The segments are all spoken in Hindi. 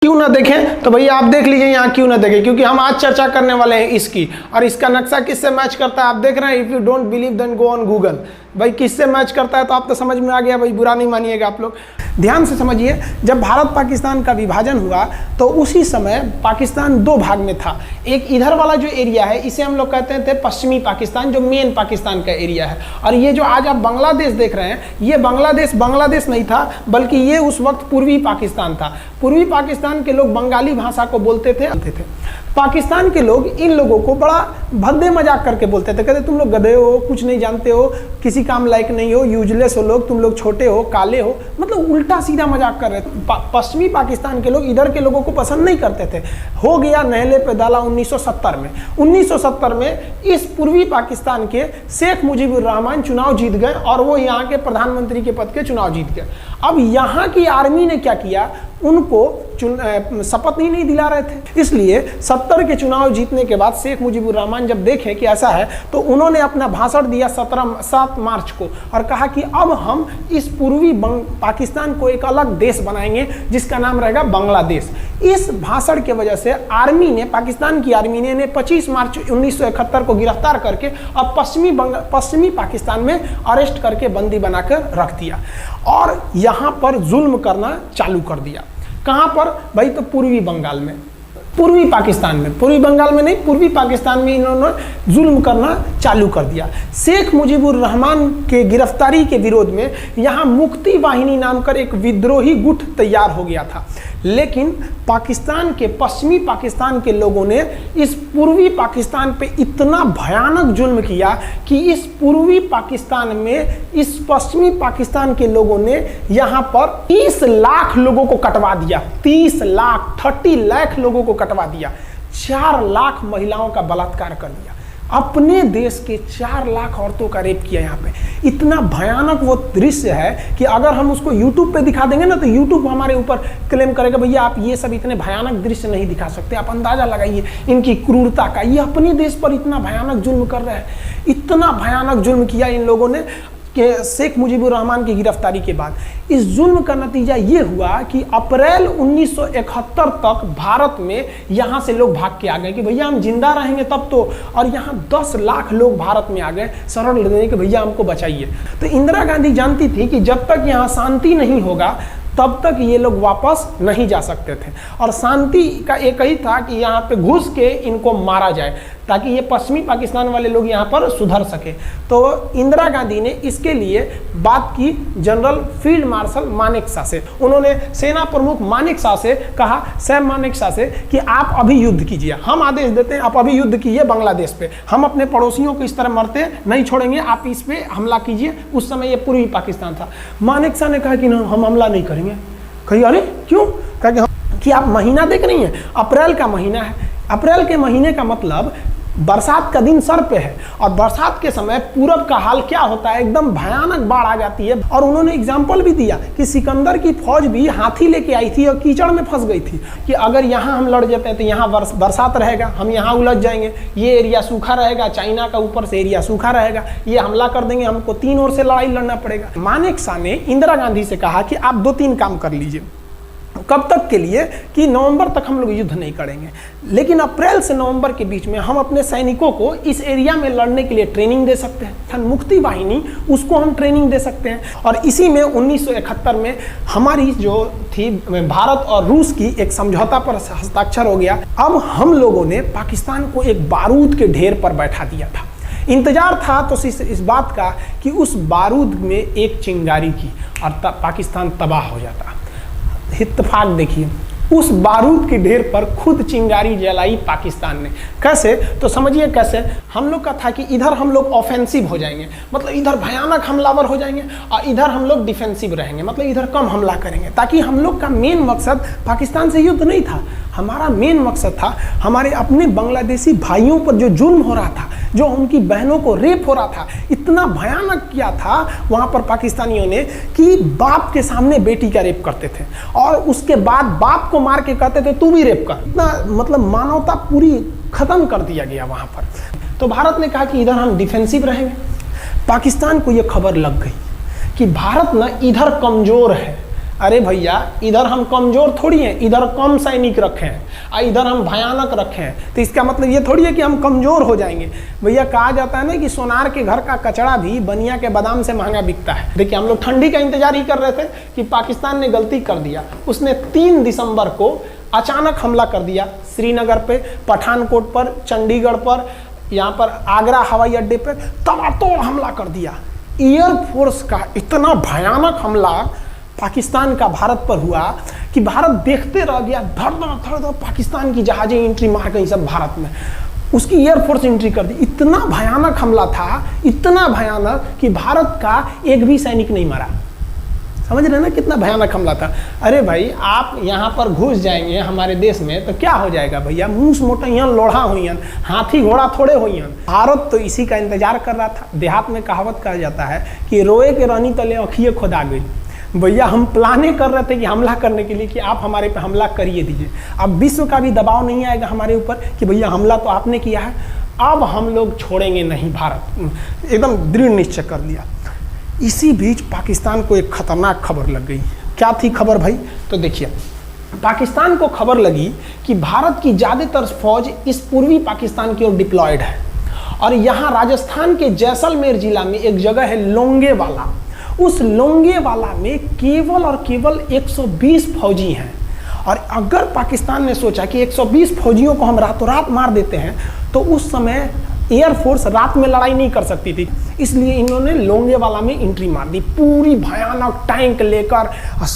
क्यों ना देखें, तो भैया आप देख लीजिए यहाँ क्यों ना देखें, क्योंकि हम आज चर्चा करने वाले हैं इसकी। और इसका नक्शा किससे मैच करता है आप देख रहे हैं। If you don't believe then go on Google. भाई किससे मैच करता है तो आप तो समझ में आ गया, भाई बुरा नहीं मानिएगा आप लोग। ध्यान से समझिए, जब भारत पाकिस्तान का विभाजन हुआ तो उसी समय पाकिस्तान दो भाग में था। एक इधर वाला जो एरिया है इसे हम लोग कहते थे पश्चिमी पाकिस्तान, जो मेन पाकिस्तान का एरिया है। और ये जो आज आप बांग्लादेश देख रहे हैं, ये बांग्लादेश नहीं था, बल्कि ये उस वक्त पूर्वी पाकिस्तान था। पूर्वी पाकिस्तान के लोग बंगाली भाषा को बोलते थे। पाकिस्तान के लोग इन लोगों को बड़ा भद्दे मजाक करके बोलते थे, कहते तुम लोग गधे हो, कुछ नहीं जानते हो, किसी काम लायक नहीं हो, यूजलेस हो लोग, तुम लोग छोटे हो, काले हो, मतलब उल्टा सीधा मजाक कर रहे थे। पश्चिमी पाकिस्तान के लोग इधर के लोगों को पसंद नहीं करते थे। हो गया नहले पे दाला 1970 में। 1970 में इस पूर्वी पाकिस्तान के शेख मुजीबुर रहमान चुनाव जीत गए और वो यहाँ के प्रधानमंत्री के पद के चुनाव जीत गए। अब यहाँ की आर्मी ने क्या किया, उनको शपथ ही नहीं दिला रहे थे। इसलिए 70 के चुनाव जीतने के बाद शेख मुजीबुर रहमान जब देखे कि ऐसा है, तो उन्होंने अपना भाषण दिया 7 मार्च को और कहा कि अब हम इस पूर्वी पाकिस्तान को एक अलग देश बनाएंगे जिसका नाम रहेगा बांग्लादेश। इस भाषण के वजह से आर्मी ने, पाकिस्तान की आर्मी ने 25 मार्च 1971 को गिरफ्तार करके अब पश्चिमी पाकिस्तान में अरेस्ट करके बंदी बनाकर रख दिया और यहाँ पर जुल्म करना चालू कर दिया। कहाँ पर भाई, तो पूर्वी बंगाल में, पूर्वी पाकिस्तान में, पूर्वी बंगाल में नहीं, पूर्वी पाकिस्तान में इन्होंने जुल्म करना चालू कर दिया। शेख मुजीबुर रहमान के गिरफ्तारी के विरोध में यहाँ मुक्ति वाहिनी नाम कर एक विद्रोही गुट तैयार हो गया था। लेकिन पाकिस्तान के, पश्चिमी पाकिस्तान के लोगों ने इस पूर्वी पाकिस्तान पे इतना भयानक जुल्म किया कि इस पूर्वी पाकिस्तान में, इस पश्चिमी पाकिस्तान के लोगों ने यहाँ पर 30 लाख लोगों को कटवा दिया। 30 लाख लोगों को कटवा दिया। 4 लाख महिलाओं का बलात्कार कर दिया। अपने देश के 4 लाख औरतों का रेप किया यहाँ पे। इतना भयानक वो दृश्य है कि अगर हम उसको YouTube पे दिखा देंगे ना, तो YouTube हमारे ऊपर क्लेम करेगा, भैया आप ये सब इतने भयानक दृश्य नहीं दिखा सकते। आप अंदाजा लगाइए इनकी क्रूरता का। ये अपने देश पर इतना भयानक जुल्म कर रहे हैं। इतना भयानक जुल्म किया इन लोगों ने कि शेख मुजीबुर रहमान की गिरफ्तारी के बाद इस जुल्म का नतीजा ये हुआ कि अप्रैल 1971 तक भारत में यहाँ से लोग भाग के आ गए कि भैया हम जिंदा रहेंगे तब तो। और यहाँ 10 लाख लोग भारत में आ गए शरण लेने कि भैया हमको बचाइए। तो इंदिरा गांधी जानती थी कि जब तक यहाँ शांति नहीं होगा तब तक ये लोग वापस नहीं जा सकते थे। और शांति का एक ही था कि यहाँ पे घुस के इनको मारा जाए ताकि ये पश्चिमी पाकिस्तान वाले लोग यहाँ पर सुधर सके। तो इंदिरा गांधी ने इसके लिए बात की जनरल फील्ड मार्शल मानेकशॉ से। उन्होंने सेना प्रमुख मानेकशॉ से कहा, सैम मानेकशॉ से, कि आप अभी युद्ध कीजिए, हम आदेश देते हैं, आप अभी युद्ध कीजिए बांग्लादेश पे। हम अपने पड़ोसियों को इस तरह मरते नहीं छोड़ेंगे, आप इस पे हमला कीजिए। उस समय ये पूर्वी पाकिस्तान था। मानेकशॉ ने कहा कि ना, हम हमला नहीं करेंगे। कही अरे क्यों? कहा कि आप महीना देख रही हैं, अप्रैल का महीना है। अप्रैल के महीने का मतलब बरसात का दिन सर पे है और बरसात के समय पूरब का हाल क्या होता है, एकदम भयानक बाढ़ आ जाती है। और उन्होंने एग्जाम्पल भी दिया कि सिकंदर की फौज भी हाथी लेके आई थी और कीचड़ में फंस गई थी कि अगर यहाँ हम लड़ जाते हैं तो यहाँ बरसात रहेगा, हम यहाँ उलझ जाएंगे, ये एरिया सूखा रहेगा, चाइना का ऊपर से एरिया सूखा रहेगा, ये हमला कर देंगे, हमको 3 ओर से लड़ाई लड़ना पड़ेगा। मानेकशॉ ने इंदिरा गांधी से कहा कि आप 2-3 काम कर लीजिए। कब तक के लिए? कि नवंबर तक हम लोग युद्ध नहीं करेंगे, लेकिन अप्रैल से नवंबर के बीच में हम अपने सैनिकों को इस एरिया में लड़ने के लिए ट्रेनिंग दे सकते हैं। मुक्ति वाहिनी, उसको हम ट्रेनिंग दे सकते हैं। और इसी में 1971 में हमारी जो थी भारत और रूस की एक समझौता पर हस्ताक्षर हो गया। अब हम लोगों ने पाकिस्तान को एक बारूद के ढेर पर बैठा दिया था। इंतजार था तो इस बात का कि उस बारूद में एक चिंगारी की और पाकिस्तान तबाह हो जाता। इत्तेफाक देखिए, उस बारूद के ढेर पर खुद चिंगारी जलाई पाकिस्तान ने। कैसे? तो समझिए कैसे। हम लोग का था कि इधर हम लोग ऑफेंसिव हो जाएंगे, मतलब इधर भयानक हमलावर हो जाएंगे, और इधर हम लोग डिफेंसिव रहेंगे, मतलब इधर कम हमला करेंगे। ताकि हम लोग का मेन मकसद पाकिस्तान से युद्ध नहीं था, हमारा मेन मकसद था हमारे अपने बांग्लादेशी भाइयों पर जो जुल्म हो रहा था, जो उनकी बहनों को रेप हो रहा था। इतना भयानक किया था वहाँ पर पाकिस्तानियों ने कि बाप के सामने बेटी का रेप करते थे और उसके बाद बाप को मार के कहते थे तू भी रेप कर। इतना मतलब मानवता पूरी खत्म कर दिया गया वहाँ पर। तो भारत ने कहा कि इधर हम डिफेंसिव रहेंगे। पाकिस्तान को यह खबर लग गई कि भारत ना इधर कमज़ोर है, अरे भैया इधर हम कमजोर थोड़ी हैं, इधर कम सैनिक रखे हैं और इधर हम भयानक रखे हैं, तो इसका मतलब ये थोड़ी है कि हम कमजोर हो जाएंगे। भैया कहा जाता है ना कि सोनार के घर का कचड़ा भी बनिया के बादाम से महंगा बिकता है। देखिए हम लोग ठंडी का इंतजार ही कर रहे थे कि पाकिस्तान ने गलती कर दिया, उसने 3 दिसंबर को अचानक हमला कर दिया श्रीनगर पे, पठानकोट पर, चंडीगढ़ पर, यहाँ पर आगरा हवाई अड्डे पर तबातोड़ हमला कर दिया। एयरफोर्स का इतना भयानक हमला पाकिस्तान का भारत पर हुआ कि भारत देखते रह गया, धड़ धड़ पाकिस्तान की जहाजें एंट्री मार गई सब भारत में, उसकी एयरफोर्स एंट्री कर दी। इतना भयानक हमला था, इतना भयानक कि भारत का एक भी सैनिक नहीं मरा। समझ रहे ना कितना भयानक हमला था। अरे भाई आप यहाँ पर घुस जाएंगे हमारे देश में तो क्या हो जाएगा भैया, मूस मोटैया लोढ़ा हुईन, हाथी घोड़ा थोड़े हुईन। भारत तो इसी का इंतजार कर रहा था। देहात में कहावत कहा जाता है कि रोए के रानी तले अखिए खुदा गई। भैया हम प्लाने कर रहे थे कि हमला करने के लिए कि आप हमारे पे हमला करिए दीजिए। अब विश्व का भी दबाव नहीं आएगा हमारे ऊपर कि भैया हमला तो आपने किया है, अब हम लोग छोड़ेंगे नहीं। भारत एकदम दृढ़ निश्चय कर लिया। इसी बीच पाकिस्तान को एक खतरनाक खबर लग गई। क्या थी खबर भाई? तो देखिए पाकिस्तान को खबर लगी कि भारत की ज़्यादातर फौज इस पूर्वी पाकिस्तान की ओर डिप्लॉयड है और यहाँ राजस्थान के जैसलमेर जिला में एक जगह है लोंगेवाला। उस लोंगेवाला में केवल और केवल 120 फौजी हैं और अगर पाकिस्तान ने सोचा कि 120 फौजियों को हम रातों रात मार देते हैं तो उस समय एयरफोर्स रात में लड़ाई नहीं कर सकती थी, इसलिए इन्होंने लोंगेवाला में एंट्री मार दी। पूरी भयानक टैंक लेकर,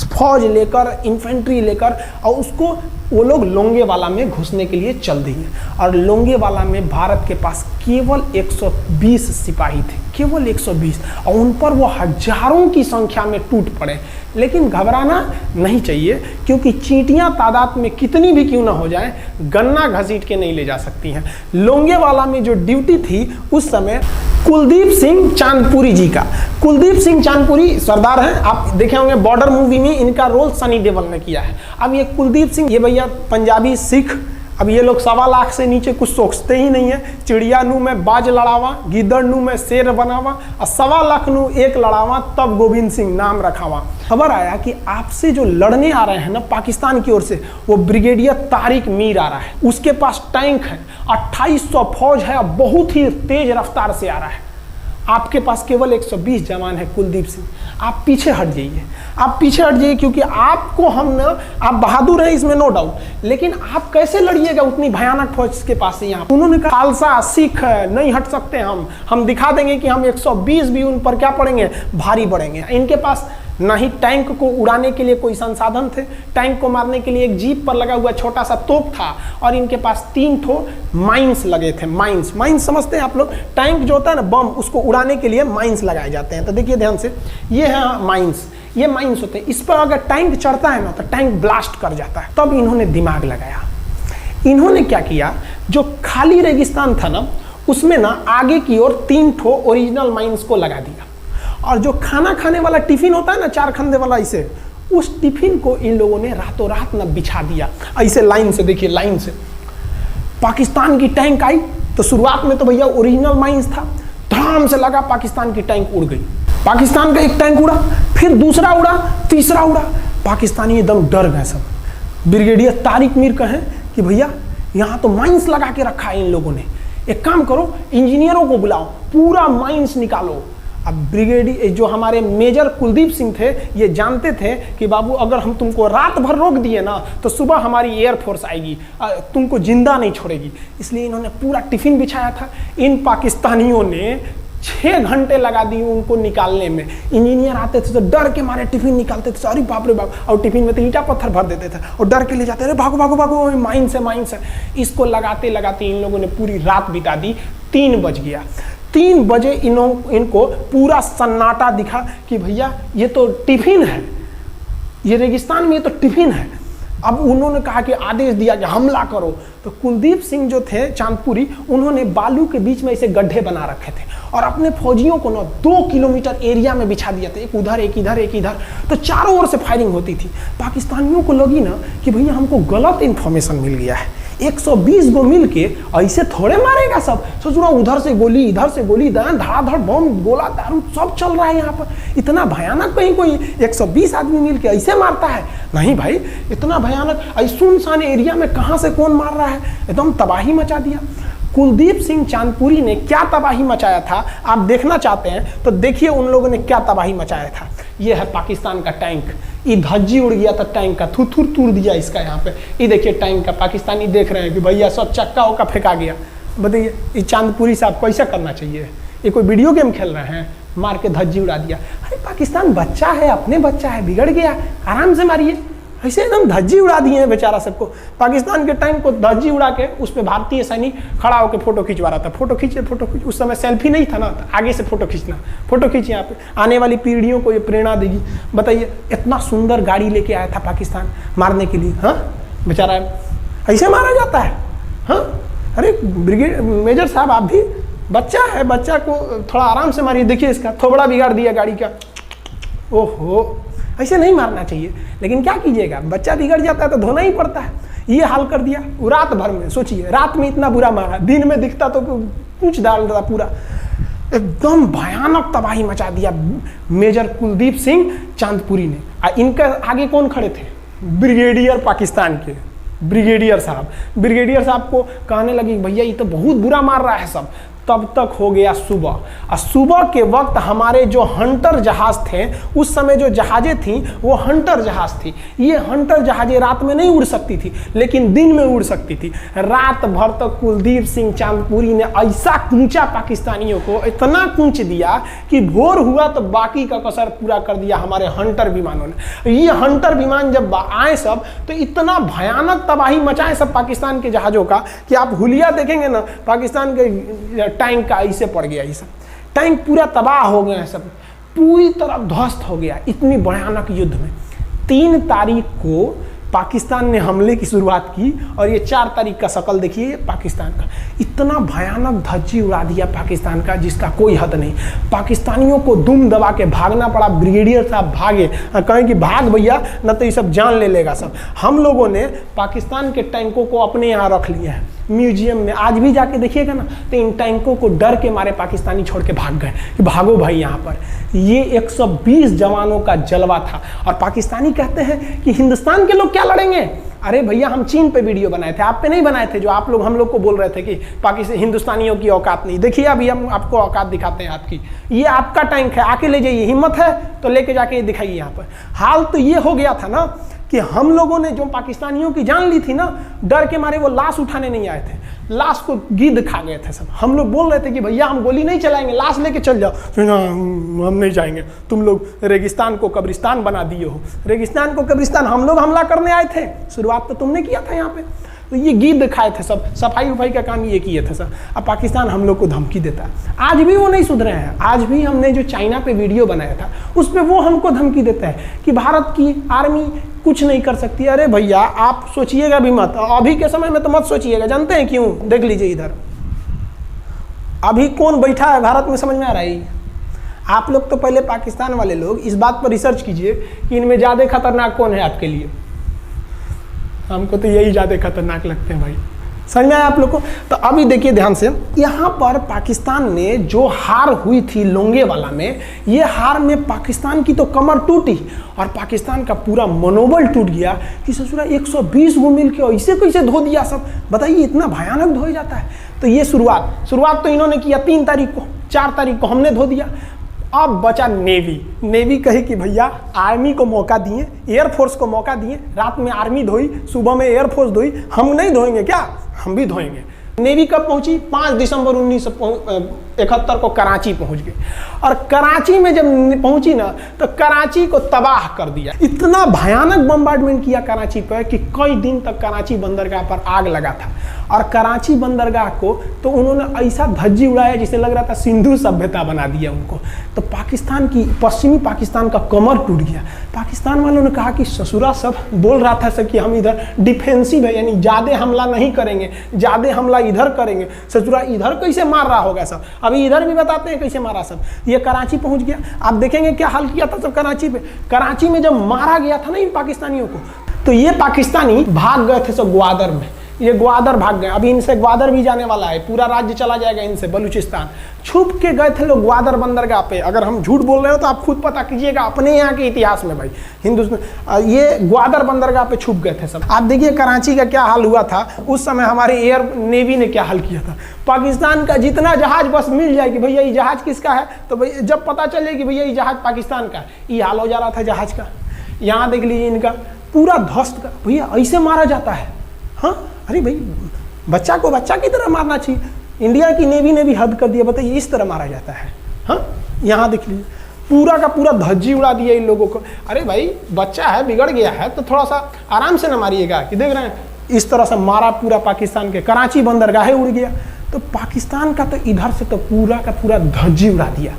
फौज लेकर, इन्फेंट्री लेकर, और उसको वो लोग लोंगेवाला में घुसने के लिए चल दिए। और लोंगेवाला में भारत के पास केवल 120 सिपाही थे, केवल 120, और उन पर वो हजारों की संख्या में टूट पड़े। लेकिन घबराना नहीं चाहिए क्योंकि चींटियां तादाद में कितनी भी क्यों ना हो जाए, गन्ना घसीट के नहीं ले जा सकती हैं। लोंगेवाला में जो ड्यूटी थी उस समय कुलदीप सिंह चांदपुरी जी का। कुलदीप सिंह चांदपुरी सरदार हैं, आप देखे होंगे बॉर्डर मूवी में इनका रोल सनी देओल ने किया है। अब ये कुलदीप सिंह, ये भैया पंजाबी सिख, अब ये लोग 1.25 लाख से नीचे कुछ सोचते ही नहीं है। चिड़िया नू में बाज लड़ावा, गिदड़ नू में शेर बनावा और 1.25 लाख नू एक लड़ावा, तब गोविंद सिंह नाम रखावा। खबर आया कि आपसे जो लड़ने आ रहे हैं ना पाकिस्तान की ओर से, वो ब्रिगेडियर तारिक मीर आ रहा है। उसके पास टैंक है, 2800 फौज है, बहुत ही तेज रफ्तार से आ रहा है। आपके पास केवल 120 जवान है कुलदीप सिंह, आप पीछे हट जाइए, आप पीछे हट जाइए क्योंकि आपको हम ना, आप बहादुर हैं इसमें नो डाउट, लेकिन आप कैसे लड़िएगा उतनी भयानक फौज के पास से। यहाँ उन्होंने कहा खालसा सिख नहीं हट सकते, हम दिखा देंगे कि हम 120 भी उन पर क्या पड़ेंगे, भारी पड़ेंगे। इनके पास ना ही टैंक को उड़ाने के लिए कोई संसाधन थे, टैंक को मारने के लिए एक जीप पर लगा हुआ छोटा सा तोप था, और इनके पास 3 ठो माइंस लगे थे। माइंस समझते हैं आप लोग, टैंक जो होता है ना बम, उसको उड़ाने के लिए माइंस लगाए जाते हैं। तो देखिए ध्यान से, ये है माइंस, ये माइंस होते हैं। इस पर अगर टैंक चढ़ता है ना तो टैंक ब्लास्ट कर जाता है। तब इन्होंने दिमाग लगाया, इन्होंने क्या किया, जो खाली रेगिस्तान था ना उसमें ना आगे की ओर 3 ठो ओरिजिनल माइंस को लगा दिया, और जो खाना खाने वाला टिफिन होता है ना 4 खंदे वाला, इसे, उस टिफिन को इन लोगों ने रातों रात ना बिछा दिया ऐसे लाइन से। देखिए लाइन से पाकिस्तान की टैंक आई तो शुरुआत में तो भैया ओरिजिनल माइंस था, धड़ाम से लगा, पाकिस्तान की टैंक उड़ गई। पाकिस्तान का एक टैंक उड़ा, फिर दूसरा उड़ा, तीसरा उड़ा, पाकिस्तानी एकदम डर गए सब। ब्रिगेडियर तारिक मीर कहें कि भैया यहाँ तो माइंस लगा के रखा है इन लोगों ने, एक काम करो इंजीनियरों को बुलाओ, पूरा माइंस निकालो। अब ब्रिगेडियर जो हमारे मेजर कुलदीप सिंह थे, ये जानते थे कि बाबू अगर हम तुमको रात भर रोक दिए ना तो सुबह हमारी एयरफोर्स आएगी, तुमको जिंदा नहीं छोड़ेगी। इसलिए इन्होंने पूरा टिफिन बिछाया था। इन पाकिस्तानियों ने 6 घंटे लगा दिए उनको निकालने में। इंजीनियर आते थे तो डर के मारे टिफिन निकालते थे, अरे बाप रे बाप, और टिफिन में तो ईंटा पत्थर भर देते थे और डर के ले जाते, अरे भागो भागो भागो, माइंस है। इसको लगाते लगाते इन लोगों ने पूरी रात बिता दी। 3 बज गया, 3 बजे इनको पूरा सन्नाटा दिखा कि भैया ये तो टिफिन है, ये रेगिस्तान में ये तो टिफिन है। अब उन्होंने कहा कि आदेश दिया कि हमला करो। तो कुलदीप सिंह जो थे चांदपुरी, उन्होंने बालू के बीच में ऐसे गड्ढे बना रखे थे और अपने फौजियों को ना 2 किलोमीटर एरिया में बिछा दिया था, एक उधर एक इधर एक इधर। तो चारों ओर से फायरिंग होती थी। पाकिस्तानियों को लगी ना कि भैया हमको गलत इंफॉर्मेशन मिल गया है, 120 गो मिल के ऐसे थोड़े मारेगा सब। सोच रहा उधर से गोली इधर से गोली, धड़ाधड़ बम गोला बारूद सब चल रहा है यहाँ पर। इतना भयानक कहीं कोई 120 आदमी मिल के ऐसे मारता है? नहीं भाई, इतना भयानक ऐसे सुनसान एरिया में कहाँ से कौन मार रहा है? एकदम तबाही मचा दिया। कुलदीप सिंह चांदपुरी ने क्या तबाही मचाया था, आप देखना चाहते हैं तो देखिए उन लोगों ने क्या तबाही मचाया था। ये है पाकिस्तान का टैंक, ये धज्जी उड़ गया था टैंक का, थुथुर तूर दिया इसका यहाँ पे। ये देखिए टैंक का, पाकिस्तानी देख रहे हैं कि भैया सब चक्का उक्का फेंका गया। बताइए ये चांदपुरी साहब कैसा करना चाहिए? ये कोई वीडियो गेम खेल रहे हैं? मार के धज्जी उड़ा दिया। अरे पाकिस्तान बच्चा है, अपने बच्चा है, बिगड़ गया, आराम से मारिए। ऐसे एकदम धज्जी उड़ा दिए हैं बेचारा सबको। पाकिस्तान के टैंक को धज्जी उड़ा के उस पर भारतीय सैनिक खड़ा होकर फोटो खिंचवा रहा था। फोटो खींचे उस समय सेल्फी नहीं था ना, आगे से फोटो खींचना। फोटो खींचे यहाँ पे, आने वाली पीढ़ियों को ये प्रेरणा देगी। बताइए इतना सुंदर गाड़ी लेके आया था पाकिस्तान मारने के लिए। हाँ बेचारा ऐसे मारा जाता है? हाँ अरे ब्रिगेड मेजर साहब आप भी बच्चा है, बच्चा को थोड़ा आराम से मारिए। देखिए इसका थोबड़ा बिगाड़ दिया गाड़ी का। ओहो, ऐसे नहीं मारना चाहिए, लेकिन क्या कीजिएगा, बच्चा बिगड़ जाता है तो धोना ही पड़ता है। ये हाल कर दिया रात भर में। सोचिए रात में इतना बुरा मारा, दिन में दिखता तो पूछ डाल रहा पूरा। एकदम भयानक तबाही मचा दिया मेजर कुलदीप सिंह चांदपुरी ने। इनका आगे कौन खड़े थे? ब्रिगेडियर पाकिस्तान के ब्रिगेडियर साहब को कहने लगी भैया ये तो बहुत बुरा मार रहा है सब। तब तक हो गया सुबह, और सुबह के वक्त हमारे जो हंटर जहाज थे, उस समय जो जहाजें थी वो हंटर जहाज थी। ये हंटर जहाजें रात में नहीं उड़ सकती थी, लेकिन दिन में उड़ सकती थी। रात भर तक कुलदीप सिंह चांदपुरी ने ऐसा कूचा पाकिस्तानियों को, इतना कूच दिया कि भोर हुआ तो बाकी का कसर पूरा कर दिया हमारे हंटर विमानों ने। ये हंटर विमान जब आए सब तो इतना भयानक तबाही मचाए सब पाकिस्तान के जहाज़ों का कि आप हुलिया देखेंगे ना, पाकिस्तान के टैंक का ऐसे पड़ गया। ये सब टैंक पूरा तबाह हो गया है, सब पूरी तरह ध्वस्त हो गया इतनी भयानक युद्ध में। 3 तारीख को पाकिस्तान ने हमले की शुरुआत की और ये 4 तारीख का शकल देखिए पाकिस्तान का। इतना भयानक धज्जी उड़ा दिया पाकिस्तान का जिसका कोई हद नहीं। पाकिस्तानियों को दुम दबा के भागना पड़ा। ब्रिगेडियर साहब भागे, कहें कि भाग भैया न तो ये सब जान ले लेगा सब। हम लोगों ने पाकिस्तान के टैंकों को अपने यहाँ रख लिया है म्यूजियम में। आज भी जाके देखिएगा ना तो इन टैंकों को डर के मारे पाकिस्तानी छोड़ के भाग गए कि भागो भाई यहाँ पर। ये 120 जवानों का जलवा था। और पाकिस्तानी कहते हैं कि हिंदुस्तान के लोग क्या लड़ेंगे? अरे भैया हम चीन पे वीडियो बनाए थे, आप पे नहीं बनाए थे, जो आप लोग हम लोग को बोल रहे थे कि पाकिस्तान हिंदुस्तानियों की औकात नहीं। देखिए अभी हम आपको औकात दिखाते हैं आपकी। ये आपका टैंक है, आके ले जाइए, हिम्मत है तो लेके जाके दिखाइए यहाँ पर। हाल तो ये हो गया था ना कि हम लोगों ने जो पाकिस्तानियों की जान ली थी ना, डर के मारे वो लाश उठाने नहीं आए थे, लाश को गिद्ध खा गए थे सब। हम लोग बोल रहे थे कि भैया हम गोली नहीं चलाएंगे, लाश लेके चल जाओ। हम नहीं जाएंगे, तुम लोग रेगिस्तान को कब्रिस्तान बना दिए हो। रेगिस्तान को कब्रिस्तान हम लोग हमला करने आए थे, शुरुआत तो तुमने किया था यहाँ पे। तो ये गिद्ध खाए थे सब, सफाई उफाई का काम ये किए थे सब। अब पाकिस्तान हम लोग को धमकी देता है। आज भी वो नहीं सुधरे हैं। आज भी हमने जो चाइना पे वीडियो बनाया था उस पर वो हमको धमकी देता है कि भारत की आर्मी कुछ नहीं कर सकती। अरे भैया आप सोचिएगा भी मत, अभी के समय में तो मत सोचिएगा। जानते हैं क्यों? देख लीजिए इधर अभी कौन बैठा है भारत में, समझ में आ रहा है? आप लोग तो पहले पाकिस्तान वाले लोग इस बात पर रिसर्च कीजिए कि इनमें ज़्यादा खतरनाक कौन है आपके लिए। हमको तो यही ज़्यादा खतरनाक लगते हैं भाई, समझ में आया आप लोग को? तो अभी देखिए ध्यान से, यहाँ पर पाकिस्तान ने जो हार हुई थी लोंगेवाला में, ये हार में पाकिस्तान की तो कमर टूटी और पाकिस्तान का पूरा मनोबल टूट गया कि ससुरा 120 गो मिल के ऐसे कैसे धो दिया सब। बताइए इतना भयानक धो जाता है। तो ये शुरुआत तो इन्होंने किया 3 तारीख को, 4 तारीख को हमने धो दिया। अब बचा नेवी कहे कि भैया आर्मी को मौका दिए, एयरफोर्स को मौका दिए। रात में आर्मी धोई, सुबह में एयरफोर्स धोई, हम नहीं धोएंगे क्या? हम भी धोएंगे। नेवी कब पहुंची? 5 दिसंबर 1971 को कराची पहुंच गई। और कराची में जब पहुंची ना तो कराची को तबाह कर दिया। इतना भयानक बम्बार्डमेंट किया कराची पर कि कई दिन तक कराची बंदरगाह पर आग लगा था। और कराची बंदरगाह को तो उन्होंने ऐसा धज्जी उड़ाया जिसे लग रहा था सिंधु सभ्यता बना दिया उनको। तो पाकिस्तान की, पश्चिमी पाकिस्तान का कमर टूट गया। पाकिस्तान वालों ने कहा कि ससुरा सब बोल रहा था सब कि हम इधर डिफेंसिव है, यानी ज़्यादा हमला नहीं करेंगे, ज़्यादा हमला इधर करेंगे। ससुरा इधर कैसे मार रहा होगा सब, अभी इधर भी बताते हैं कैसे मारा सब। ये कराची पहुंच गया। आप देखेंगे क्या हाल किया था सब कराची पे। कराची में जब मारा गया था ना इन पाकिस्तानियों को, तो ये पाकिस्तानी भाग गए थे सब ग्वादर में। ये ग्वादर भाग गए, अभी इनसे ग्वादर भी जाने वाला है, पूरा राज्य चला जाएगा इनसे, बलूचिस्तान। छुप के गए थे लोग ग्वादर बंदरगाह पे। अगर हम झूठ बोल रहे हो तो आप खुद पता कीजिएगा अपने यहाँ के इतिहास में भाई, हिंदुस्तान ये ग्वादर बंदरगाह पे छुप गए थे सब। आप देखिए कराची का क्या हाल हुआ था उस समय, हमारे एयर नेवी ने क्या हाल किया था। पाकिस्तान का जितना जहाज बस मिल जाए कि भैया ये जहाज किसका है, तो भैया जब पता चले कि भैया ये जहाज पाकिस्तान का है, ये हाल हो जा रहा था जहाज का। यहाँ देख लीजिए इनका पूरा ध्वस्त का, भैया ऐसे मारा जाता है। हाँ अरे भाई बच्चा को बच्चा की तरह मारना चाहिए। इंडिया की नेवी ने भी हद कर दिया, बताइए इस तरह मारा जाता है। हाँ यहाँ देख लीजिए पूरा का पूरा धज्जी उड़ा दिया इन लोगों को। अरे भाई बच्चा है, बिगड़ गया है तो थोड़ा सा आराम से ना मारिएगा, कि देख रहे हैं इस तरह से मारा पूरा पाकिस्तान के, कराची बंदरगाह उड़ गया। तो पाकिस्तान का तो इधर से तो पूरा का पूरा धज्जी उड़ा दिया।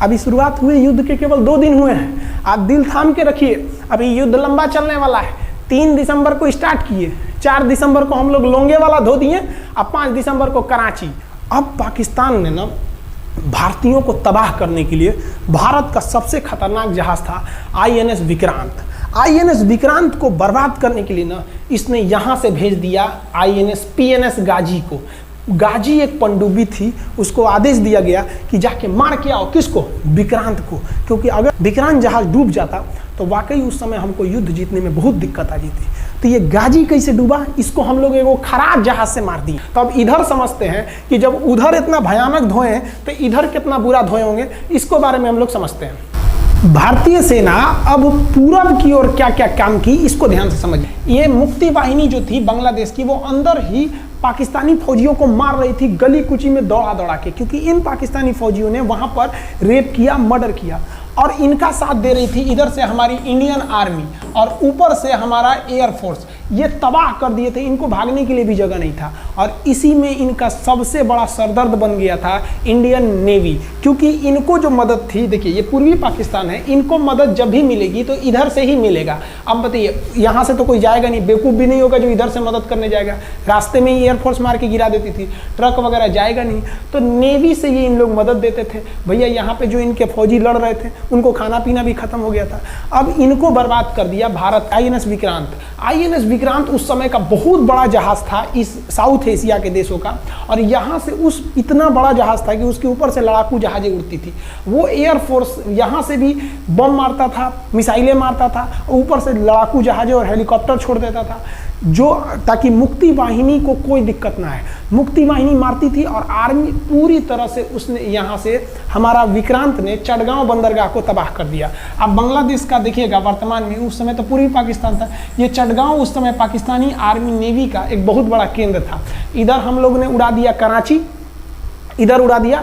अभी शुरुआत हुए युद्ध के केवल 2 दिन हुए हैं, आप दिल थाम के रखिए, अभी युद्ध लंबा चलने वाला है। 3 दिसंबर को स्टार्ट किए, 4 दिसंबर को हम लोग लोंगेवाला धो दिए, अब 5 दिसंबर को कराची। अब पाकिस्तान ने ना भारतीयों को तबाह करने के लिए, भारत का सबसे खतरनाक जहाज था INS विक्रांत। INS विक्रांत को बर्बाद करने के लिए ना इसने यहाँ से भेज दिया INS PNS गाजी को। गाजी एक पनडुब्बी थी, उसको आदेश दिया गया कि जाके मार के आओ, किसको? विक्रांत को, क्योंकि अगर विक्रांत जहाज डूब जाता तो वाकई उस समय हमको युद्ध जीतने में बहुत दिक्कत आ जाती। तो ये गाजी कैसे डूबा, इसको हम लोग एगो खराब जहाज से मार दिए। तो अब इधर समझते हैं कि जब उधर इतना भयानक धोए तो इधर कितना बुरा धोए होंगे, इसको बारे में हम लोग समझते हैं। भारतीय सेना अब पूरब की ओर क्या क्या काम की, इसको ध्यान से समझिए। ये मुक्ति वाहिनी जो थी बांग्लादेश की, वो अंदर ही पाकिस्तानी फौजियों को मार रही थी गली कुची में दौड़ा दौड़ा के, क्योंकि इन पाकिस्तानी फौजियों ने वहां पर रेप किया, मर्डर किया, और इनका साथ दे रही थी इधर से हमारी इंडियन आर्मी और ऊपर से हमारा एयरफोर्स। ये तबाह कर दिए थे, इनको भागने के लिए भी जगह नहीं था। और इसी में इनका सबसे बड़ा सरदर्द बन गया था इंडियन नेवी, क्योंकि इनको जो मदद थी, देखिए ये पूर्वी पाकिस्तान है, इनको मदद जब भी मिलेगी तो इधर से ही मिलेगा। अब बताइए यहाँ से तो कोई जाएगा नहीं, बेवकूफ़ भी नहीं होगा जो इधर से मदद करने जाएगा, रास्ते में ही एयरफोर्स मार के गिरा देती थी, ट्रक वगैरह जाएगा नहीं, तो नेवी से ही इन लोग मदद देते थे। भैया यहाँ पे जो इनके फौजी लड़ रहे थे उनको खाना पीना भी खत्म हो गया था। अब इनको बर्बाद कर दिया भारत। INS विक्रांत, INS विक्रांत उस समय का बहुत बड़ा जहाज था इस साउथ एशिया के देशों का, और यहाँ से उस इतना बड़ा जहाज था कि उसके ऊपर से लड़ाकू जहाजें उड़ती थी। वो एयरफोर्स यहाँ से भी बम मारता था, मिसाइलें मारता था, ऊपर से लड़ाकू जहाजें और हेलीकॉप्टर छोड़ देता था, जो ताकि मुक्ति वाहिनी को कोई दिक्कत ना है। मुक्ति वाहिनी मारती थी और आर्मी पूरी तरह से उसने यहाँ से हमारा विक्रांत ने चटगांव बंदरगाह को तबाह कर दिया। अब बांग्लादेश का देखिएगा वर्तमान में, उस समय तो पूर्वी पाकिस्तान था, ये चटगांव उस समय पाकिस्तानी आर्मी नेवी का एक बहुत बड़ा केंद्र था। इधर हम लोग ने उड़ा दिया कराची, इधर उड़ा दिया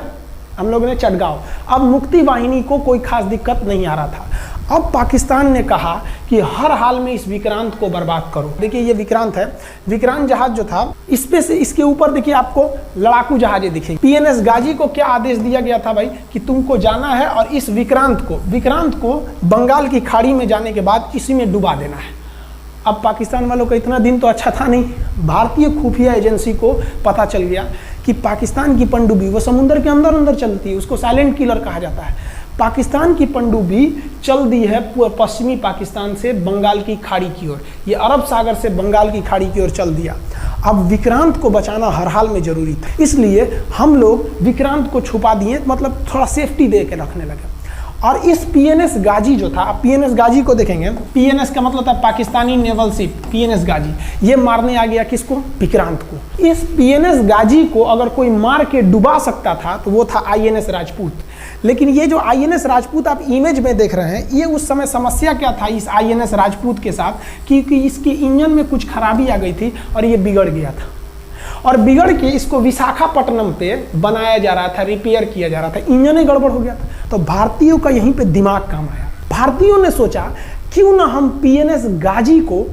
हम लोग ने चटगांव। अब मुक्ति वाहिनी को कोई खास दिक्कत नहीं आ रहा था। अब पाकिस्तान ने कहा कि हर हाल में इस विक्रांत को बर्बाद करो। देखिए ये विक्रांत है, विक्रांत जहाज जो था, इस पे से इसके ऊपर देखिए आपको लड़ाकू जहाजें दिखेंगी। PNS गाजी को क्या आदेश दिया गया था भाई, कि तुमको जाना है और इस विक्रांत को बंगाल की खाड़ी में जाने के बाद इसी में डुबा देना है। अब पाकिस्तान वालों का इतना दिन तो अच्छा था नहीं, भारतीय खुफिया एजेंसी को पता चल गया कि पाकिस्तान की पनडुब्बी वो समुद्र के अंदर अंदर चलती है, उसको साइलेंट किलर कहा जाता है। पाकिस्तान की पनडुब्बी चल दी है पश्चिमी पाकिस्तान से बंगाल की खाड़ी की ओर, ये अरब सागर से बंगाल की खाड़ी की ओर चल दिया। अब विक्रांत को बचाना हर हाल में जरूरी था, इसलिए हम लोग विक्रांत को छुपा दिए, मतलब थोड़ा सेफ्टी दे के रखने लगे। और इस PNS गाजी जो था, PNS गाजी को देखेंगे, PNS का मतलब था पाकिस्तानी नेवल शिप, PNS गाजी, ये मारने आ गया किसको? विक्रांत को। इस PNS गाजी को अगर कोई मार के डुबा सकता था तो वो था INS राजपूत। लेकिन ये जो INS राजपूत आप इमेज में देख रहे हैं, ये उस समय समस्या क्या था इस INS राजपूत के साथ, क्योंकि इसके इंजन में कुछ खराबी आ गई थी और ये बिगड़ गया था, और बिगड़ के इसको विशाखापट्टनम पे बनाया जा रहा था, रिपेयर किया जा रहा था, इंजन ही गड़बड़ हो गया था। तो भारतीयों का यहीं पे दिमाग काम आया। भारतीयों ने सोचा क्यों ना हम PNS गाजी को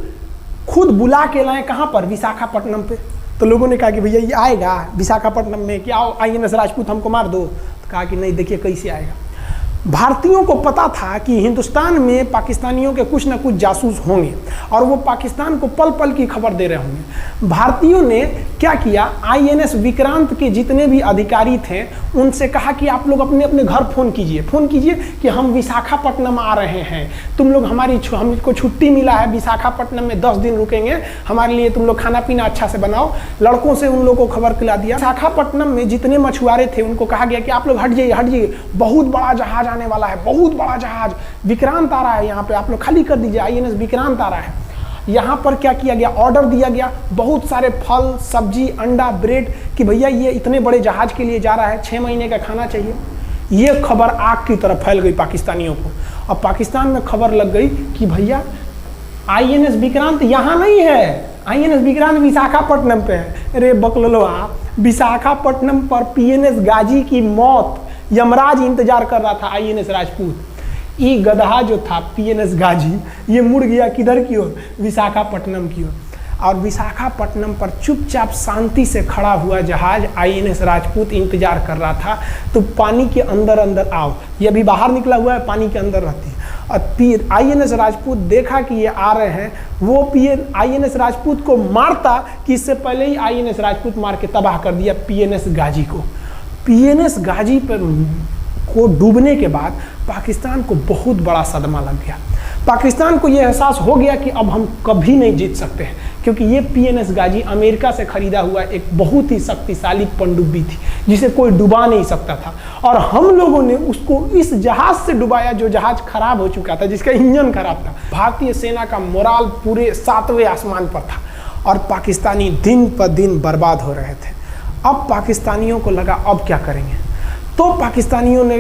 खुद बुला के लाएं, कहाँ पर? विशाखापट्टनम पे। तो लोगों ने कहा कि भैया ये आएगा विशाखापट्टनम में, क्या INS राजपूत हमको मार दो? तो कहा कि नहीं, देखिए कैसे आएगा। भारतीयों को पता था कि हिंदुस्तान में पाकिस्तानियों के कुछ ना कुछ जासूस होंगे और वो पाकिस्तान को पल पल की खबर दे रहे होंगे। भारतीयों ने क्या किया, आईएनएस विक्रांत के जितने भी अधिकारी थे उनसे कहा कि आप लोग अपने अपने घर फ़ोन कीजिए कि हम विशाखापट्टनम आ रहे हैं, तुम लोग हमको छुट्टी मिला है, विशाखापट्टनम में 10 दिन रुकेंगे, हमारे लिए तुम लोग खाना पीना अच्छा से बनाओ। लड़कों से उन लोगों को खबर खिला दिया। विशाखापट्टनम में जितने मछुआरे थे उनको कहा गया कि आप लोग हट जाइए, बहुत बड़ा जहाज आने वाला है, बहुत बड़ा जहाज विक्रांत आ रहा है, यहाँ पे आप लोग खाली कर दीजिए, आईएनएस विक्रांत आ रहा है। यहाँ पर क्या किया गया, ऑर्डर दिया गया, बहुत सारे फल सब्जी अंडा ब्रेड कि भैया ये इतने बड़े जहाज के लिए जा रहा है, 6 महीने का खाना चाहिए। ये खबर आग की तरह फैल गई पाकिस्तानियों को। अब पाकिस्तान में खबर लग गई कि भैया आईएनएस विक्रांत यहाँ नहीं है, आईएनएस विक्रांत विशाखापट्टनम पे है। अरे बकलोलवा, विशाखापट्टनम पर पीएनएस गाजी की मौत यमराज इंतजार कर रहा था। आईएनएस राजपूत, ये गधा जो था पीएनएस गाजी, ये मुड़ गया किधर की ओर, विशाखापट्टनम की ओर। और विशाखापट्टनम पर चुपचाप शांति से खड़ा हुआ जहाज आईएनएस राजपूत इंतजार कर रहा था। तो पानी के अंदर अंदर आओ, ये अभी बाहर निकला हुआ है, पानी के अंदर रहती है। और फिर आईएनएस राजपूत देखा कि ये आ रहे हैं, वो आईएनएस राजपूत को मारता कि इससे पहले ही आईएनएस राजपूत मार के तबाह कर दिया पीएनएस गाजी को। पीएनएस गाजी पर को डूबने के बाद पाकिस्तान को बहुत बड़ा सदमा लग गया। पाकिस्तान को यह एहसास हो गया कि अब हम कभी नहीं जीत सकते हैं, क्योंकि ये पीएनएस गाजी अमेरिका से खरीदा हुआ एक बहुत ही शक्तिशाली पनडुब्बी थी जिसे कोई डुबा नहीं सकता था। और हम लोगों ने उसको इस जहाज से डुबाया जो जहाज खराब हो चुका था, जिसका इंजन खराब था। भारतीय सेना का मोराल पूरे 7वें आसमान पर था और पाकिस्तानी दिन पर दिन बर्बाद हो रहे थे। अब पाकिस्तानियों को लगा अब क्या करेंगे, तो पाकिस्तानियों ने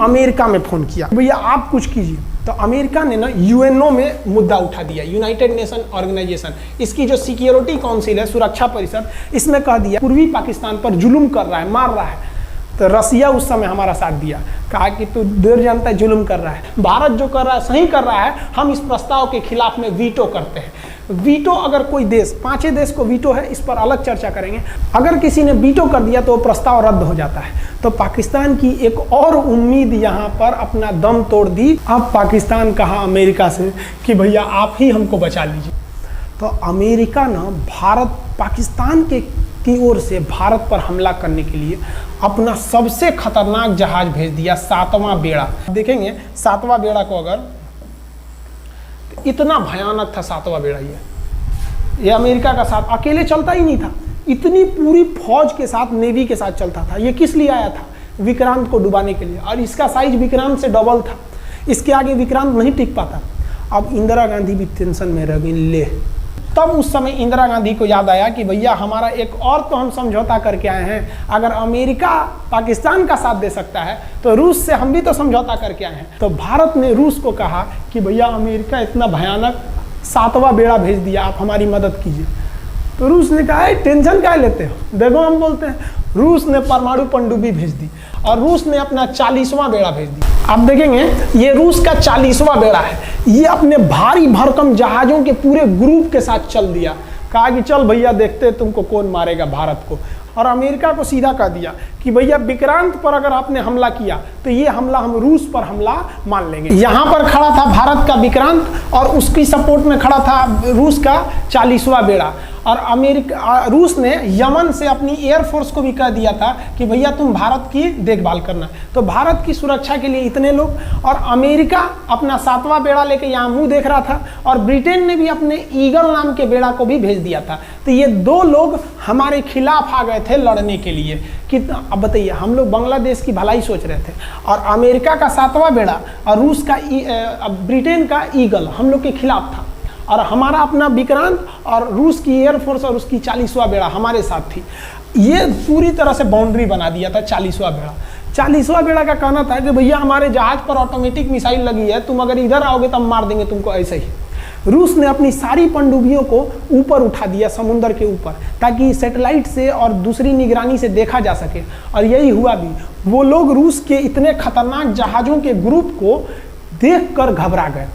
अमेरिका में फ़ोन किया, भैया आप कुछ कीजिए। तो अमेरिका ने ना यूएनओ में मुद्दा उठा दिया, यूनाइटेड नेशन ऑर्गेनाइजेशन, इसकी जो सिक्योरिटी काउंसिल है, सुरक्षा परिषद, इसमें कह दिया पूर्वी पाकिस्तान पर जुल्म कर रहा है, मार रहा है। तो रसिया उस समय हमारा साथ दिया, कहा कि तू देर जानता है जुल्म कर रहा है, भारत जो कर रहा है सही कर रहा है, हम इस प्रस्ताव के खिलाफ में वीटो करते हैं। वीटो अगर कोई देश, 5 देश को वीटो है, इस पर अलग चर्चा करेंगे, अगर किसी ने वीटो कर दिया तो वो प्रस्ताव रद्द हो जाता है। तो पाकिस्तान की एक और उम्मीद यहाँ पर अपना दम तोड़ दी। अब पाकिस्तान कहा अमेरिका से कि भैया आप ही हमको बचा लीजिए। तो अमेरिका ना पाकिस्तान की ओर से भारत पर हमला करने के लिए अपना सबसे खतरनाक जहाज भेज दिया, 7वां बेड़ा। देखेंगे 7वां बेड़ा को, अगर इतना भयानक था 7वां बेड़ा, ये अमेरिका का साथ अकेले चलता ही नहीं था, इतनी पूरी फौज के साथ, नेवी के साथ चलता था। ये किस लिए आया था, विक्रांत को डुबाने के लिए, और इसका साइज विक्रांत से डबल था, इसके आगे विक्रांत नहीं टिक पाता। अब इंदिरा गांधी भी टेंशन में रह गई। ले, तब उस समय इंदिरा गांधी को याद आया कि भैया हमारा एक और तो हम समझौता करके आए हैं, अगर अमेरिका पाकिस्तान का साथ दे सकता है तो रूस से हम भी तो समझौता करके आए हैं। तो भारत ने रूस को कहा कि भैया अमेरिका इतना भयानक 7वां बेड़ा भेज दिया, आप हमारी मदद कीजिए। तो रूस ने कहा टेंशन क्या लेते हो, देखो हम बोलते हैं। रूस ने परमाणु पनडुब्बी भेज दी और रूस ने अपना 40वां बेड़ा भेज दिया। आप देखेंगे ये रूस का 40वां बेड़ा है, ये अपने भारी भरकम जहाज़ों के पूरे ग्रुप के साथ चल दिया, कहा कि चल भैया देखते तुमको कौन मारेगा भारत को। और अमेरिका को सीधा कह दिया कि भैया विक्रांत पर अगर आपने हमला किया तो ये हमला हम रूस पर हमला मान लेंगे। यहाँ पर खड़ा था भारत का विक्रांत और उसकी सपोर्ट में खड़ा था रूस का 40वां बेड़ा। और रूस ने यमन से अपनी एयरफोर्स को भी कह दिया था कि भैया तुम भारत की देखभाल करना। तो भारत की सुरक्षा के लिए इतने लोग, और अमेरिका अपना 7वां बेड़ा लेके यहाँ मुंह देख रहा था, और ब्रिटेन ने भी अपने ईगल नाम के बेड़ा को भी भेज दिया था। तो ये 2 लोग हमारे खिलाफ आ गए थे लड़ने के लिए। कितना, अब बताइए, हम लोग बांग्लादेश की भलाई सोच रहे थे, और अमेरिका का 7वां बेड़ा और रूस का ब्रिटेन का ईगल हम लोग के खिलाफ था, और हमारा अपना विक्रांत और रूस की एयरफोर्स और उसकी 40वां बेड़ा हमारे साथ थी। ये पूरी तरह से बाउंड्री बना दिया था 40वां बेड़ा। 40वां बेड़ा का कहना था कि भैया हमारे जहाज पर ऑटोमेटिक मिसाइल लगी है, तुम अगर इधर आओगे तो हम मार देंगे तुमको ऐसे ही। रूस ने अपनी सारी पनडुब्बियों को ऊपर उठा दिया समुद्र के ऊपर, ताकि सैटेलाइट से और दूसरी निगरानी से देखा जा सके, और यही हुआ भी। वो लोग रूस के इतने खतरनाक जहाज़ों के ग्रुप को देखकर घबरा गए,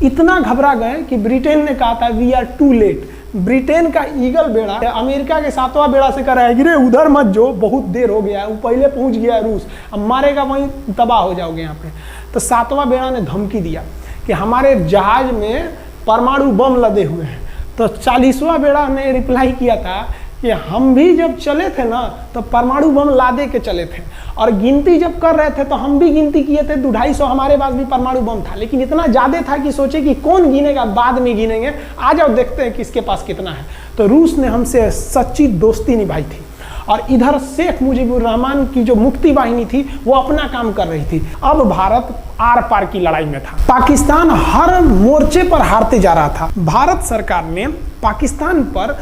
इतना घबरा गए कि ब्रिटेन ने कहा था we are too late, Britain का ईगल बेड़ा अमेरिका के 7वां बेड़ा से कर रहा है गिरे उधर मत जो, बहुत देर हो गया है, वो पहले पहुंच गया है रूस, अब मारेगा वहीं तबाह हो जाओगे यहाँ पे। तो 7वां बेड़ा ने धमकी दिया कि हमारे जहाज में परमाणु बम लदे हुए हैं। तो 40वां बेड़ा ने रिप्लाई किया था कि हम भी जब चले थे ना तो परमाणु बम लादे के चले थे, और गिनती जब कर रहे थे तो हम भी गिनती किए थे 250 हमारे पास भी परमाणु बम था, लेकिन इतना ज़्यादा था कि सोचे कि कौन गिनेगा, बाद में गिनेंगे, आ जाओ देखते हैं किसके पास कितना है। तो रूस ने हमसे सच्ची दोस्ती निभाई थी, और इधर शेख मुजीबुर रहमान की जो मुक्ति वाहिनी थी वो अपना काम कर रही थी। अब भारत आर पार की लड़ाई में था, पाकिस्तान हर मोर्चे पर हारते जा रहा था। भारत सरकार ने पाकिस्तान पर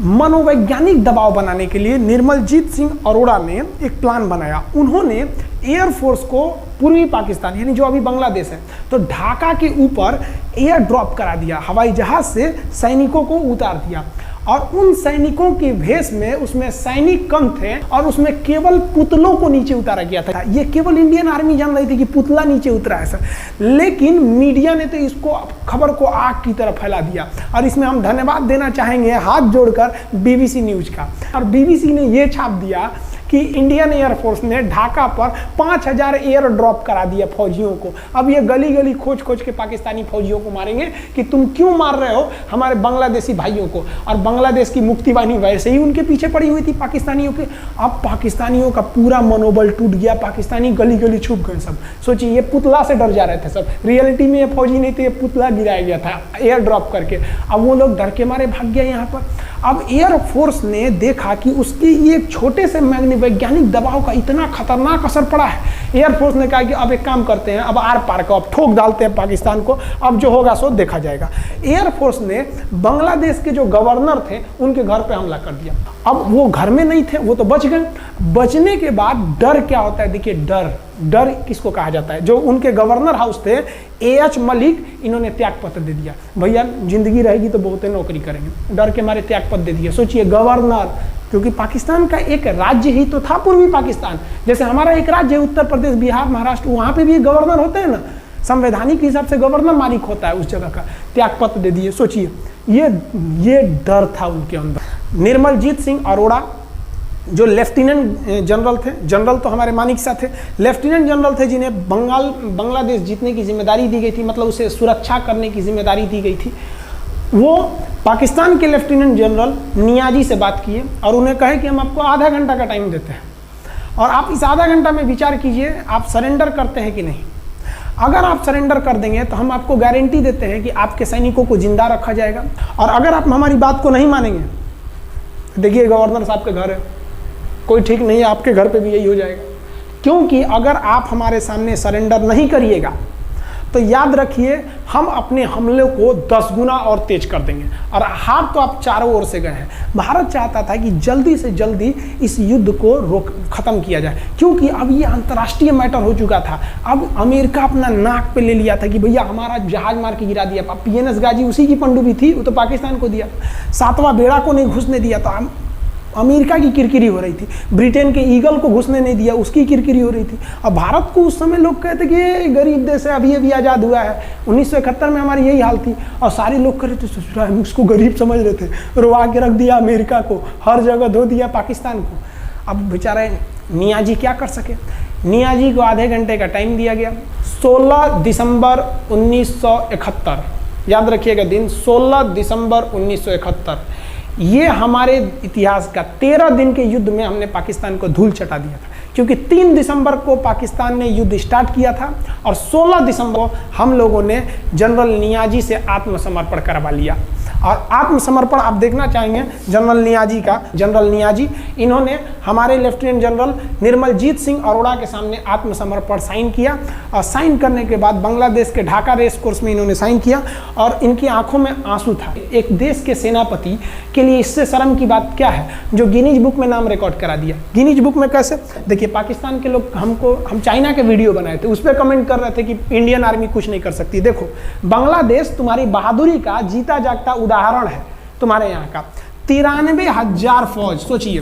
मनोवैज्ञानिक दबाव बनाने के लिए निर्मलजीत सिंह अरोड़ा ने एक प्लान बनाया। उन्होंने एयरफोर्स को पूर्वी पाकिस्तान यानी जो अभी बांग्लादेश है तो ढाका के ऊपर एयर ड्रॉप करा दिया, हवाई जहाज से सैनिकों को उतार दिया, और उन सैनिकों के भेष में उसमें सैनिक कम थे और उसमें केवल पुतलों को नीचे उतारा गया था। ये केवल इंडियन आर्मी जान रही थी कि पुतला नीचे उतरा है सर, लेकिन मीडिया ने तो इसको खबर को आग की तरह फैला दिया। और इसमें हम धन्यवाद देना चाहेंगे हाथ जोड़कर BBC न्यूज का, और BBC ने ये छाप दिया कि इंडियन एयरफोर्स ने ढाका पर 5000 एयर ड्रॉप करा दिया फौजियों को। अब ये गली गली खोज खोज के पाकिस्तानी फौजियों को मारेंगे कि तुम क्यों मार रहे हो हमारे बांग्लादेशी भाइयों को। और बांग्लादेश की मुक्ति वाहिनी वैसे ही उनके पीछे पड़ी हुई थी पाकिस्तानियों के। अब पाकिस्तानियों का पूरा मनोबल टूट गया, पाकिस्तानी गली गली छुप गए सब। सोचिए ये पुतला से डर जा रहे थे सब, रियलिटी में ये फौजी नहीं थे, ये पुतला गिराया गया था एयर ड्रॉप करके। अब वो लोग डर के मारे भाग गए यहाँ पर। अब एयरफोर्स ने देखा कि उसकी ये छोटे से वैज्ञानिक दबाव का इतना खतरनाक असर पड़ा है। एयरफोर्स ने कहा कि अब एक काम करते हैं, अब आर पार को अब ठोक डालते हैं पाकिस्तान को, अब जो होगा सो देखा जाएगा। एयरफोर्स ने बांग्लादेश के जो गवर्नर थे उनके घर पे हमला कर दिया। अब वो घर में नहीं थे, वो तो बच गए। बचने के बाद डर क्या होता है, देखिए डर किसको कहा जाता है। जो उनके गवर्नर हाउस थे AH मलिक, इन्होंने त्याग पत्र दे दिया, भैया जिंदगी रहेगी तो बहुत नौकरी करेंगे, डर के मारे त्याग पत्र दे दिया। सोचिए गवर्नर, क्योंकि पाकिस्तान का एक राज्य ही तो था पूर्वी पाकिस्तान, जैसे हमारा एक राज्य है उत्तर प्रदेश, बिहार, महाराष्ट्र, वहाँ पे भी गवर्नर होते हैं ना, संवैधानिक हिसाब से गवर्नर मालिक होता है उस जगह का। त्याग पत्र दे दिए। सोचिए ये डर था उनके अंदर। निर्मलजीत सिंह अरोड़ा जो लेफ्टिनेंट जनरल थे, जनरल तो हमारे मानिक शाह थे, लेफ्टिनेंट जनरल थे जिन्हें बांग्लादेश जीतने की जिम्मेदारी दी गई थी, मतलब उसे सुरक्षा करने की जिम्मेदारी दी गई थी। वो पाकिस्तान के लेफ्टिनेंट जनरल नियाजी से बात किए और उन्हें कहे कि हम आपको आधा घंटा का टाइम देते हैं और आप इस आधा घंटा में विचार कीजिए आप सरेंडर करते हैं कि नहीं। अगर आप सरेंडर कर देंगे तो हम आपको गारंटी देते हैं कि आपके सैनिकों को जिंदा रखा जाएगा, और अगर आप हमारी बात को नहीं मानेंगे, देखिए गवर्नर साहब के घर है, कोई ठीक नहीं है, आपके घर पे भी यही हो जाएगा। क्योंकि अगर आप हमारे सामने सरेंडर नहीं करिएगा तो याद रखिए हम अपने हमले को 10 गुना और तेज कर देंगे। और हार तो आप चारों ओर से गए हैं। भारत चाहता था कि जल्दी से जल्दी इस युद्ध को खत्म किया जाए, क्योंकि अब ये अंतर्राष्ट्रीय मैटर हो चुका था। अब अमेरिका अपना नाक पे ले लिया था कि भैया हमारा जहाज मार के गिरा दिया। PNS गाजी उसी की पनडुब्बी थी, वो तो पाकिस्तान को दिया। 7वां बेड़ा को नहीं घुसने दिया, तो अमेरिका की किरकिरी हो रही थी। ब्रिटेन के ईगल को घुसने नहीं दिया, उसकी किरकिरी हो रही थी। अब भारत को उस समय लोग कहते कि ये गरीब देश है, अभी अभी आज़ाद हुआ है। 1971 में हमारी यही हाल थी, और सारे लोग कह रहे थे ससुरा हम उसको गरीब समझ रहे थे, रोवा के रख दिया अमेरिका को, हर जगह धो दिया पाकिस्तान को। अब बेचारे नियाजी क्या कर सके। नियाजी को आधे घंटे का टाइम दिया गया। 16 दिसंबर 1971, याद रखिएगा दिन, 16 दिसंबर 1971। ये हमारे इतिहास का 13 दिन के युद्ध में हमने पाकिस्तान को धूल चटा दिया था, क्योंकि 3 दिसंबर को पाकिस्तान ने युद्ध स्टार्ट किया था और 16 दिसंबर को हम लोगों ने जनरल नियाजी से आत्मसमर्पण करवा लिया। और आत्मसमर्पण आप देखना चाहेंगे जनरल नियाजी का। जनरल नियाजी इन्होंने हमारे लेफ्टिनेंट जनरल निर्मलजीत सिंह अरोड़ा के सामने आत्मसमर्पण साइन किया, और साइन करने के बाद बांग्लादेश के ढाका रेस कोर्स में इन्होंने साइन किया, और इनकी आंखों में आंसू था। एक देश के सेनापति के लिए इससे शर्म की बात क्या है, जो गिनीज बुक में नाम रिकॉर्ड करा दिया। गिनीज बुक में कैसे, देखिए पाकिस्तान के लोग हम चाइना के वीडियो बनाए थे, उस पर कमेंट कर रहे थे कि इंडियन आर्मी कुछ नहीं कर सकती। देखो बांग्लादेश तुम्हारी बहादुरी का जीता जागता उदाहरण है। तुम्हारे यहाँ का 93,000 फौज, सोचिए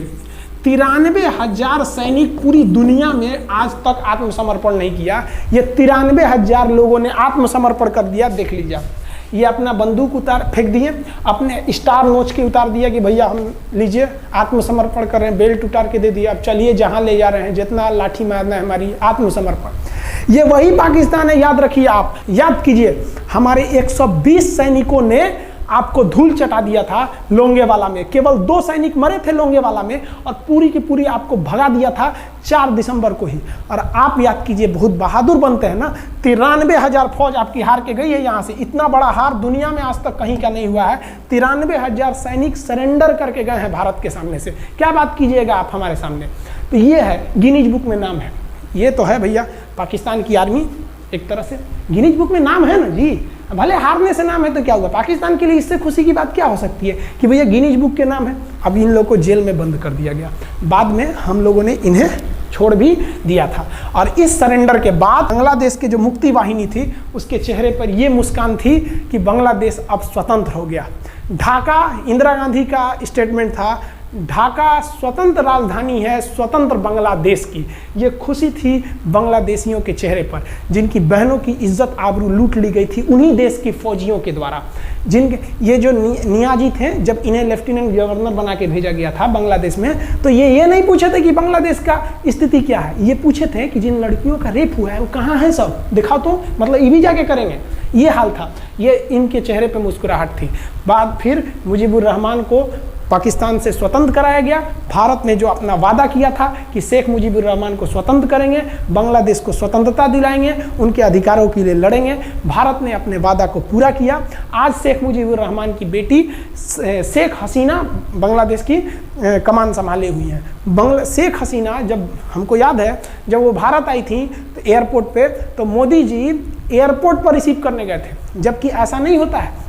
93,000 सैनिक पूरी दुनिया में आज तक आत्मसमर्पण नहीं किया। ये 93,000 लोगों ने आत्मसमर्पण कर दिया। देख लीजिए ये अपना बंदूक उतार फेंक दिए, अपने स्टार नोच के उतार दिया कि भैया हम लीजिए आत्मसमर्पण कर रहे हैं, बेल्ट उतार के दे दिया, अब चलिए जहाँ ले जा रहे हैं, जितना लाठी मारना है हमारी, आत्मसमर्पण। ये वही पाकिस्तान है, याद रखिए, आप याद कीजिए, हमारे 120 सैनिकों ने आपको धूल चटा दिया था लोंगेवाला में, केवल 2 सैनिक मरे थे लोंगेवाला में, और पूरी की पूरी आपको भगा दिया था 4 दिसंबर को ही। और आप याद कीजिए, बहुत बहादुर बनते हैं ना, 93,000 फौज आपकी हार के गई है यहाँ से। इतना बड़ा हार दुनिया में आज तक कहीं का नहीं हुआ है। 93,000 सैनिक सरेंडर करके गए हैं भारत के सामने से। क्या बात कीजिएगा आप हमारे सामने। तो ये है, गिनीज बुक में नाम है, ये तो है भैया पाकिस्तान की आर्मी, एक तरह से गिनीज बुक में नाम है ना जी। भले हारने से नाम है तो क्या हुआ, पाकिस्तान के लिए इससे खुशी की बात क्या हो सकती है कि भैया गिनीज बुक के नाम है। अब इन लोगों को जेल में बंद कर दिया गया, बाद में हम लोगों ने इन्हें छोड़ भी दिया था। और इस सरेंडर के बाद बांग्लादेश के जो मुक्ति वाहिनी थी, उसके चेहरे पर ये मुस्कान थी कि बांग्लादेश अब स्वतंत्र हो गया। ढाका, इंदिरा गांधी का स्टेटमेंट था, ढाका स्वतंत्र राजधानी है स्वतंत्र बांग्लादेश की। ये खुशी थी बांग्लादेशियों के चेहरे पर, जिनकी बहनों की इज्जत आबरू लूट ली गई थी उन्हीं देश की फौजियों के द्वारा। जिनके ये जो नियाजी थे, जब इन्हें लेफ्टिनेंट गवर्नर बना के भेजा गया था बांग्लादेश में, तो ये नहीं पूछे थे कि बांग्लादेश का स्थिति क्या है, ये पूछे थे कि जिन लड़कियों का रेप हुआ है वो कहाँ है, सब दिखाओ तो, मतलब ये भी जाके करेंगे, ये हाल था। ये इनके चेहरे पर मुस्कुराहट थी। बाद फिर मुजीबुर रहमान को पाकिस्तान से स्वतंत्र कराया गया। भारत ने जो अपना वादा किया था कि शेख मुजीबुर रहमान को स्वतंत्र करेंगे, बांग्लादेश को स्वतंत्रता दिलाएंगे, उनके अधिकारों के लिए लड़ेंगे, भारत ने अपने वादा को पूरा किया। आज शेख मुजीबुर रहमान की बेटी शेख हसीना बांग्लादेश की कमान संभाले हुई हैं। शेख हसीना, जब हमको याद है जब वो भारत आई थी तो एयरपोर्ट पे, तो मोदी जी एयरपोर्ट पर रिसीव करने गए थे, जबकि ऐसा नहीं होता है।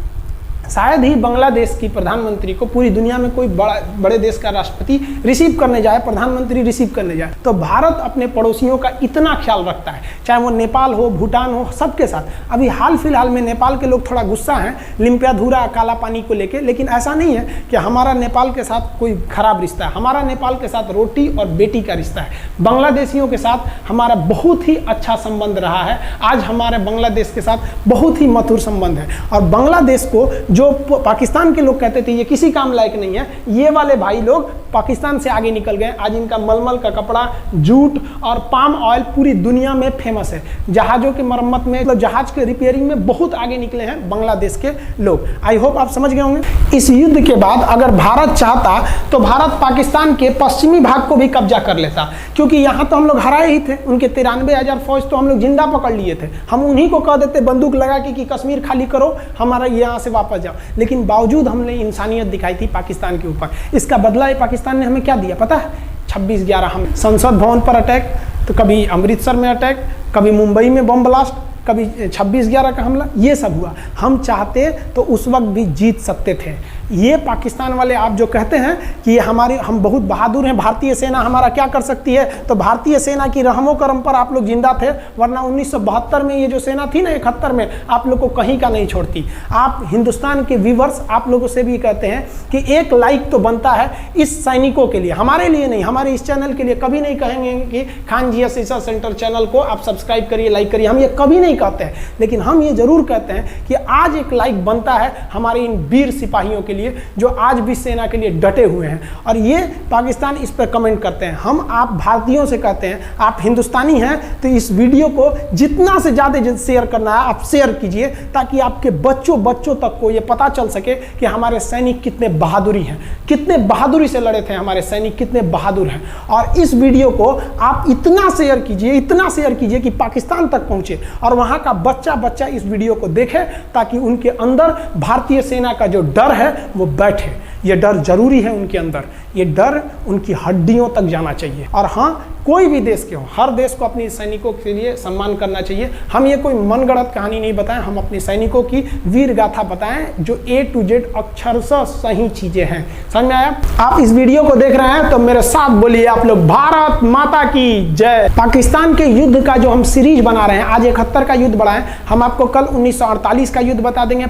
शायद ही बांग्लादेश की प्रधानमंत्री को पूरी दुनिया में कोई बड़े देश का राष्ट्रपति रिसीव करने जाए, प्रधानमंत्री रिसीव करने जाए। तो भारत अपने पड़ोसियों का इतना ख्याल रखता है, चाहे वो नेपाल हो, भूटान हो, सबके साथ। अभी हाल फिलहाल में नेपाल के लोग थोड़ा गुस्सा हैं लिम्पियाधुरा काला पानी को लेके, लेकिन ऐसा नहीं है कि हमारा नेपाल के साथ कोई खराब रिश्ता है। हमारा नेपाल के साथ रोटी और बेटी का रिश्ता है। बांग्लादेशियों के साथ हमारा बहुत ही अच्छा संबंध रहा है। आज हमारे बांग्लादेश के साथ बहुत ही मधुर संबंध है। और बांग्लादेश को जो पाकिस्तान के लोग कहते थे ये किसी काम लायक नहीं है, ये वाले भाई लोग पाकिस्तान से आगे निकल गए। आज इनका मलमल का कपड़ा, जूट और पाम ऑयल पूरी दुनिया में फेमस है। जहाज़ों की मरम्मत में, मतलब जहाज के रिपेयरिंग में बहुत आगे निकले हैं बांग्लादेश के लोग। आई होप आप समझ गए होंगे। इस युद्ध के बाद अगर भारत चाहता तो भारत पाकिस्तान के पश्चिमी भाग को भी कब्जा कर लेता, क्योंकि यहाँ तो हम लोग हराए ही थे। उनके 93,000 फौज तो हम लोग जिंदा पकड़ लिए थे। हम उन्हीं को कह देते बंदूक लगा कि कश्मीर खाली करो, हमारा यहाँ से वापस जाओ। लेकिन बावजूद हमने इंसानियत दिखाई थी पाकिस्तान के ऊपर। इसका बदला ये पाकिस्तान ने हमें क्या दिया पता है? 26/11 हम संसद भवन पर अटैक, तो कभी अमृतसर में अटैक, कभी मुंबई में बम ब्लास्ट, कभी 26/11 का हमला, ये सब हुआ। हम चाहते तो उस वक्त भी जीत सकते थे। ये पाकिस्तान वाले आप जो कहते हैं कि हम बहुत बहादुर हैं, भारतीय सेना हमारा क्या कर सकती है, तो भारतीय सेना की रहमो करम पर आप लोग जिंदा थे, वरना 1972 में ये जो सेना थी ना, 71 में, आप लोग को कहीं का नहीं छोड़ती। आप हिंदुस्तान के व्यूवर्स आप लोगों से भी कहते हैं कि एक लाइक तो बनता है इस सैनिकों के लिए, हमारे लिए नहीं, हमारे इस चैनल के लिए। कभी नहीं कहेंगे कि खान जी रिसर्च सेंटर चैनल को आप सब्सक्राइब करिए, लाइक करिए, हम ये कभी नहीं कहते हैं। लेकिन हम ये जरूर कहते हैं कि आज एक लाइक बनता है हमारे इन वीर सिपाहियों के लिए जो आज भी सेना के लिए डटे हुए हैं। और ये पाकिस्तान इस पर कमेंट करते हैं। हम आप भारतीयों से कहते हैं, आप हिंदुस्तानी हैं तो इस वीडियो को जितना से ज़्यादा शेयर करना है आप शेयर कीजिए, ताकि आपके बच्चों तक को ये पता चल सके कि हमारे सैनिक कितने बहादुरी हैं, कितने बहादुरी से लड़े थे हमारे सैनिक, कितने बहादुर हैं। और इस वीडियो को आप इतना शेयर कीजिए कि पाकिस्तान तक पहुँचे और वहाँ का बच्चा इस वीडियो को देखे, ताकि उनके अंदर भारतीय सेना का जो डर है वो बैठे। ये डर जरूरी है उनके अंदर, ये डर उनकी हड्डियों तक जाना चाहिए। और हाँ, कोई भी देश के हो, हर देश को अपने सैनिकों के लिए सम्मान करना चाहिए। हम ये कोई मनगढ़ंत कहानी नहीं बताएं, हम अपने सैनिकों की वीर गाथा बताएं जो A to Z अक्षरशः सही चीजें हैं। समझ में आया? आप इस वीडियो को देख रहे हैं तो मेरे साथ बोलिए आप लोग, भारत माता की जय। पाकिस्तान के युद्ध का जो हम सीरीज बना रहे हैं, आज 71 का युद्ध बढ़ाएं, हम आपको कल 1948 का युद्ध बता देंगे,